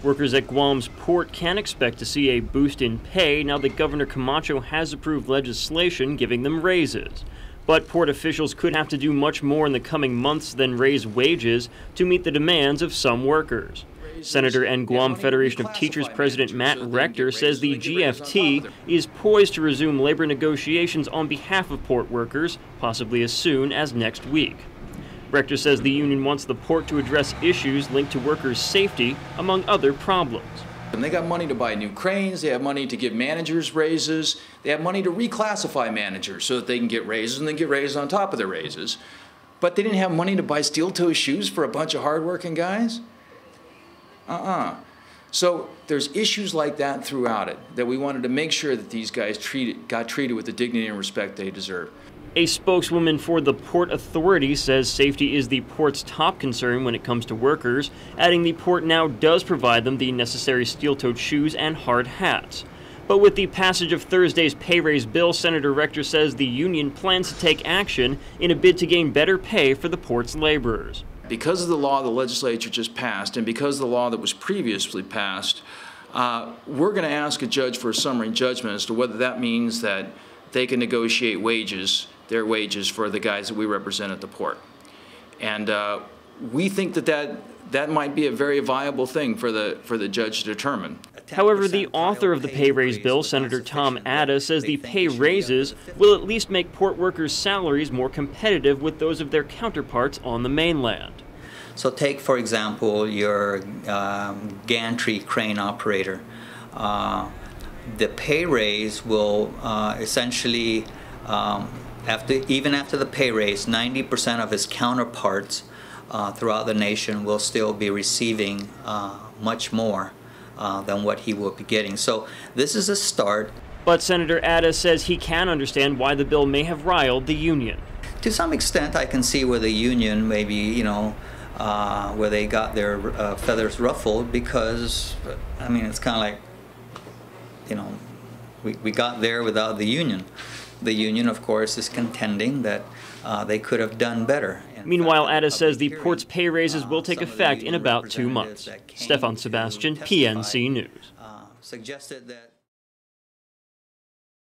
Workers at Guam's port can expect to see a boost in pay now that Governor Camacho has approved legislation giving them raises. But port officials could have to do much more in the coming months than raise wages to meet the demands of some workers. Senator and Guam Federation of Teachers President Matt Rector says the GFT is poised to resume labor negotiations on behalf of port workers, possibly as soon as next week. Rector says the union wants the port to address issues linked to workers' safety, among other problems. And they got money to buy new cranes, they have money to give managers raises, they have money to reclassify managers so that they can get raises and then get raises on top of their raises. But they didn't have money to buy steel-toe shoes for a bunch of hard-working guys? So there's issues like that throughout it that we wanted to make sure that these guys got treated with the dignity and respect they deserve. A spokeswoman for the Port Authority says safety is the port's top concern when it comes to workers, adding the port now does provide them the necessary steel-toed shoes and hard hats. But with the passage of Thursday's pay raise bill, Senator Rector says the union plans to take action in a bid to gain better pay for the port's laborers. Because of the law the legislature just passed and because of the law that was previously passed, we're going to ask a judge for a summary judgment as to whether that means that they can negotiate their wages for the guys that we represent at the port. And we think that might be a very viable thing for the judge to determine. However, the author of the pay raise bill, Senator Tom Atta, says the pay raises will at least make port workers' salaries more competitive with those of their counterparts on the mainland. So take, for example, your gantry crane operator. The pay raise will essentially, even after the pay raise, 90% of his counterparts throughout the nation will still be receiving much more than what he will be getting. So this is a start. But Senator Atta says he can understand why the bill may have riled the union. To some extent, I can see where the union maybe, where they got their feathers ruffled, because, I mean, it's kind of like, we got there without the union. The union, of course, is contending that they could have done better. Meanwhile, Atta says the port's pay raises will take effect in about 2 months. Stefan, Sebastian, PNC News. Suggested that